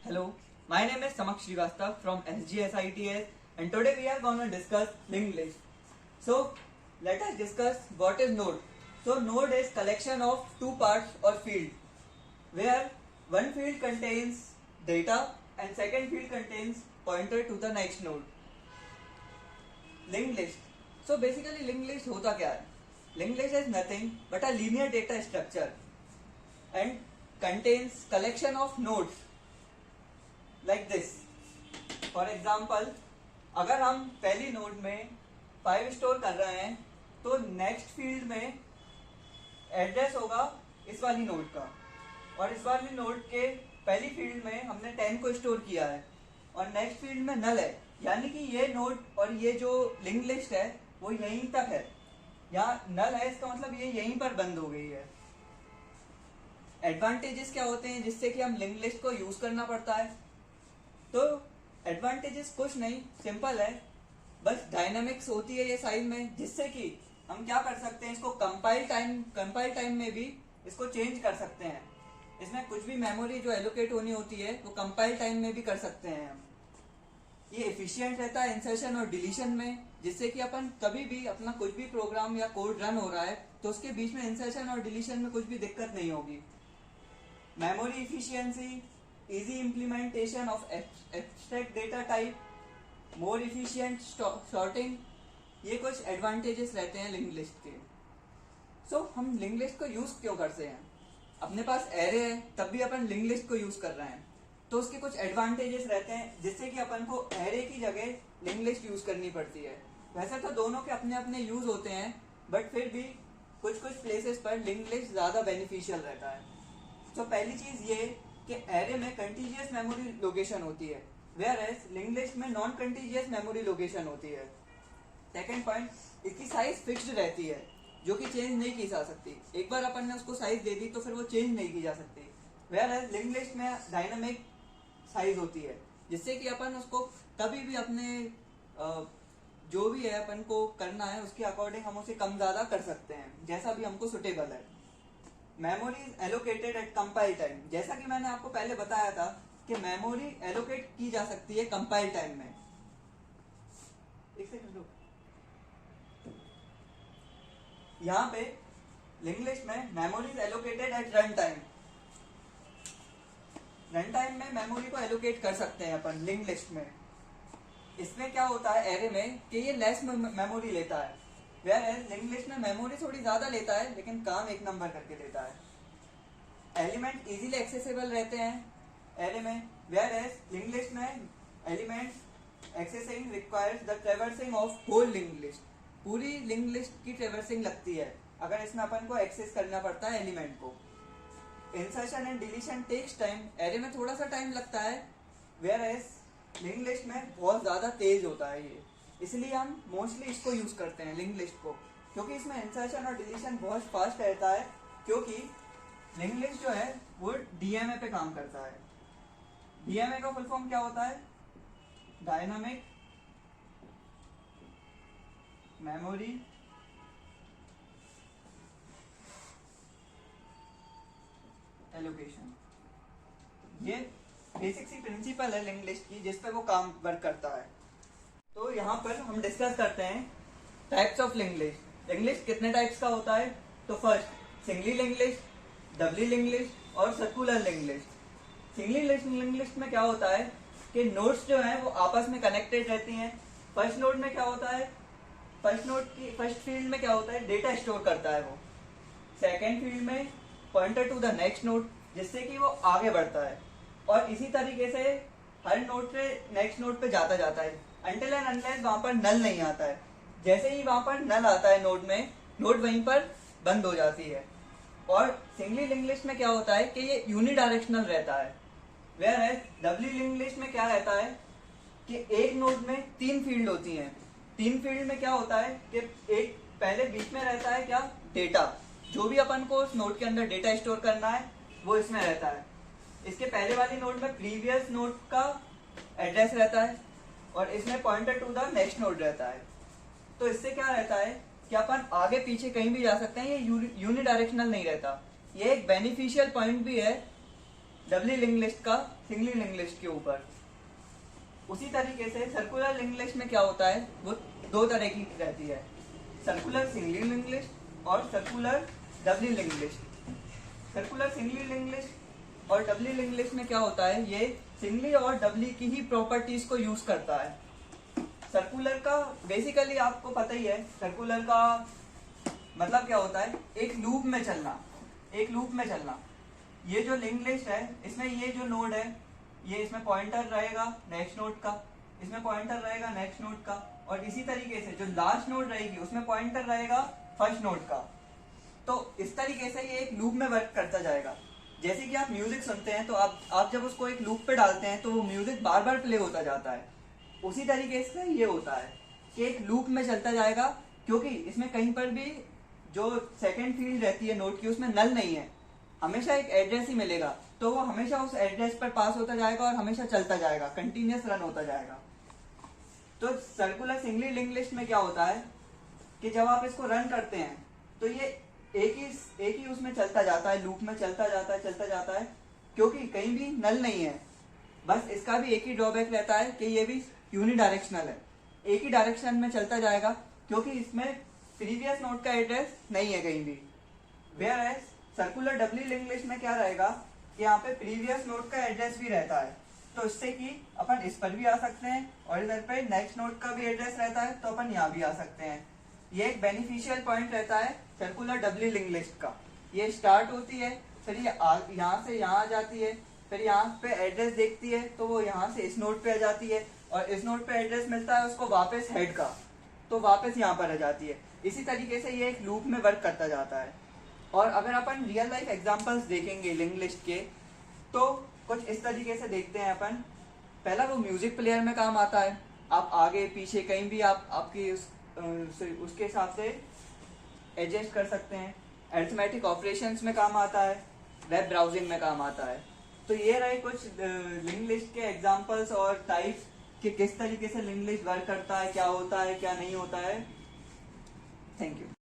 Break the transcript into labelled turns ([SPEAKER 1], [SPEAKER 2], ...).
[SPEAKER 1] Hello, my name is Samak Srivastav from SGSITS and today we are going to discuss linked list. So let us discuss what is node. So node is collection of two parts or field where one field contains data and second field contains pointer to the next node. Linked list. So basically linked list होता क्या है? Linked list is nothing but a linear data structure and contains collection of nodes like this. For example, अगर हम पहली node में 5 store कर रहे हैं तो नेक्स्ट फील्ड में एड्रेस होगा इस वाली नोड का, और इस वाली नोड के पहली फील्ड में हमने 10 को स्टोर किया है और नेक्स्ट फील्ड में नल है, यानी कि ये नोड और ये जो लिंक लिस्ट है वो यहीं तक है। यहाँ नल है इसका मतलब ये यहीं पर बंद हो गई है। एडवांटेजेस क्या होते हैं जिससे कि हम लिंक लिस्ट को यूज करना पड़ता है? तो एडवांटेजेस कुछ नहीं, सिंपल है, बस डायनामिक्स होती है ये साइज में, जिससे कि हम क्या कर सकते हैं, इसको कंपाइल टाइम में भी इसको चेंज कर सकते हैं। इसमें कुछ भी मेमोरी जो एलोकेट होनी होती है वो कंपाइल टाइम में भी कर सकते हैं हम। ये एफिशिएंट रहता है इंसर्शन और डिलीशन में, जिससे कि अपन कभी भी अपना कुछ भी प्रोग्राम या कोड रन हो रहा है तो उसके बीच में इंसर्शन और डिलीशन में कुछ भी दिक्कत नहीं होगी। Memory efficiency, easy implementation of abstract data type, more efficient sorting, ये कुछ एडवांटेजेस रहते हैं लिंक लिस्ट के। सो हम लिंक लिस्ट को यूज क्यों करते हैं? अपने पास एरे है तब भी अपन लिंक लिस्ट को यूज कर रहे हैं, तो उसके कुछ एडवांटेजेस रहते हैं जिससे कि अपन को एरे की जगह लिंक लिस्ट यूज करनी पड़ती है। वैसे तो दोनों के अपने अपने यूज होते हैं, बट फिर भी कुछ प्लेसेस पर लिंक लिस्ट ज्यादा बेनिफिशियल रहता है। तो पहली चीज ये कि एरे में कंटीजियस मेमोरी लोकेशन होती है, वेयर एज लिंक लिस्ट में नॉन कंटीजियस मेमोरी लोकेशन होती है। सेकेंड पॉइंट, इसकी साइज फिक्स्ड रहती है जो कि चेंज नहीं की जा सकती। एक बार अपन ने उसको साइज दे दी तो फिर वो चेंज नहीं की जा सकती, वेयर एज लिंक लिस्ट में डायनामिक साइज होती है, जिससे कि अपन उसको कभी भी अपने जो भी है अपन को करना है उसके अकॉर्डिंग हम उसे कम ज्यादा कर सकते हैं, जैसा भी हमको सुटेबल है। Memory is allocated eight compile time, जैसा कि मैंने आपको पहले बताया था कि मेमोरी एलोकेट की जा सकती है कंपाइल टाइम में। एक सेकंड रुक, यहाँ पे लिंक लिस्ट में memory is allocated at run time. Run time में मेमोरी को एलोकेट कर सकते हैं अपन लिंक लिस्ट में। इसमें क्या होता है एरे में कि ये लेस मेमोरी लेता है, वेयर एज लिंक लिस्ट में मेमोरी थोड़ी ज्यादा लेता है लेकिन काम एक नंबर करके देता है। एलिमेंट इजीली एक्सेसिबल रहते हैं एरे में, वेयर एज लिंक लिस्ट में element accessing requires the traversing of whole link list. पूरी लिंक लिस्ट की ट्रैवर्सिंग लगती है अगर इसमें अपन को एक्सेस करना पड़ता है एलिमेंट को। Insertion and deletion takes time, array में थोड़ा सा टाइम लगता है, वेयर एज लिंक लिस्ट में बहुत ज्यादा तेज होता है ये, इसलिए हम मोस्टली इसको यूज करते हैं लिंक लिस्ट को, क्योंकि इसमें इंसर्शन और डिलीशन बहुत फास्ट रहता है, क्योंकि लिंक लिस्ट जो है वो डीएमए पे काम करता है। डीएमए का फुल फॉर्म क्या होता है? Dynamic memory allocation. ये बेसिक सी प्रिंसिपल है लिंक लिस्ट की जिस पे वो काम वर्क करता है। तो यहाँ पर हम डिस्कस करते हैं types of link list. Link list कितने टाइप्स का होता है? तो first singly link list, doubly link list और circular link list. Singly link list में क्या होता है कि नोड्स जो हैं वो आपस में कनेक्टेड रहती हैं। फर्स्ट नोड में क्या होता है, फर्स्ट फील्ड में क्या होता है, डेटा स्टोर करता है वो। सेकेंड फील्ड में pointer to the next node, जिससे कि वो आगे बढ़ता है, और इसी तरीके से हर नोड से नेक्स्ट नोड पे जाता है अनटिल एंड अनलेस वहां पर नल नहीं आता है। जैसे ही वहां पर नल आता है नोड में, नोड वहीं पर बंद हो जाती है। और सिंगली लिंक लिस्ट में क्या होता है कि ये यूनिडायरेक्शनल रहता है, where as Dabali link list में क्या रहता है कि एक नोड में 3 फील्ड होती हैं। 3 फील्ड में क्या होता है कि एक पहले बीच में रहता है क्या, डेटा, जो भी अपन को उस नोड के अंदर डेटा स्टोर करना है वो इसमें रहता है। इसके पहले वाली नोड में प्रीवियस नोड का एड्रेस रहता है और इसमें pointer to the next node रहता है। तो इससे क्या रहता है कि अपन आगे पीछे कहीं भी जा सकते हैं, ये यूनिडायरेक्शनल नहीं रहता। ये एक बेनिफिशियल पॉइंट भी है डबली लिंक लिस्ट का सिंगली लिंक लिस्ट के ऊपर। उसी तरीके से सर्कुलर लिंक लिस्ट में क्या होता है, वो दो तरह की रहती है, सर्कुलर सिंगली लिंक लिस्ट और circular doubly link list. Circular singly link list और डबली लिंक लिस्ट में क्या होता है, ये सिंगली और डबली की ही प्रॉपर्टीज को यूज करता है। सर्कुलर का बेसिकली आपको पता ही है, सर्कुलर का मतलब क्या होता है, एक लूप में चलना, एक लूप में चलना। ये जो लिंक लिस्ट है, इसमें ये जो नोड है, ये इसमें पॉइंटर रहेगा नेक्स्ट नोड का, इसमें पॉइंटर रहेगा नेक्स्ट नोड का, और इसी तरीके से जो लास्ट नोड रहेगी उसमें पॉइंटर रहेगा फर्स्ट नोड का। तो इस तरीके से ये एक लूप में वर्क करता जाएगा। जैसे कि आप म्यूजिक सुनते हैं तो आप जब उसको एक लूप पे डालते हैं तो वो म्यूजिक बार बार प्ले होता जाता है। उसी तरीके से ये होता है कि एक लूप में चलता जाएगा, क्योंकि इसमें कहीं पर भी जो सेकेंड फील्ड रहती है नोड की उसमें नल नहीं है, हमेशा एक एड्रेस ही मिलेगा, तो वो हमेशा उस एड्रेस पर पास होता जाएगा और हमेशा चलता जाएगा, कंटिन्यूअस रन होता जाएगा। तो सर्कुलर सिंगली लिंक लिस्ट में क्या होता है कि जब आप इसको रन करते हैं तो ये एक ही उसमें चलता जाता है, लूप में चलता जाता है, क्योंकि कहीं भी नल नहीं है। बस इसका भी एक ही ड्रॉबैक रहता है कि ये भी यूनिडायरेक्शनल है, एक ही डायरेक्शन में चलता जाएगा, क्योंकि इसमें प्रीवियस नोड का एड्रेस नहीं है कहीं भी। Whereas circular doubly link list में क्या रहेगा कि यहाँ पे प्रीवियस नोड का एड्रेस भी रहता है, तो इससे कि अपन इस पर भी आ सकते हैं, और इधर पे नेक्स्ट नोड का भी एड्रेस रहता है तो अपन यहाँ भी आ सकते हैं। ये एक बेनिफिशियल पॉइंट रहता है सर्कुलर डबली लिंक लिस्ट का। ये स्टार्ट होती है, फिर ये यहाँ से यहाँ आ जाती है, फिर यहाँ पे एड्रेस देखती है तो वो यहाँ से इस नोड पे आ जाती है, और इस नोड पे एड्रेस मिलता है उसको वापस हेड का, तो वापस यहाँ पर आ जाती है। इसी तरीके से ये एक लूप में वर्क करता जाता है। और अगर अपन रियल लाइफ एग्जांपल्स देखेंगे लिंक लिस्ट के, तो कुछ इस तरीके से देखते हैं अपन। पहला वो म्यूजिक प्लेयर में काम आता है, आप आगे पीछे कहीं भी आप आपकी उसके हिसाब से एडजस्ट कर सकते हैं। अरिथमेटिक ऑपरेशंस में काम आता है, वेब ब्राउजिंग में काम आता है। तो ये रहे कुछ लिंक लिस्ट के एग्जांपल्स और टाइप्स कि किस तरीके से लिंक लिस्ट वर्क करता है, क्या होता है क्या नहीं होता है। Thank you.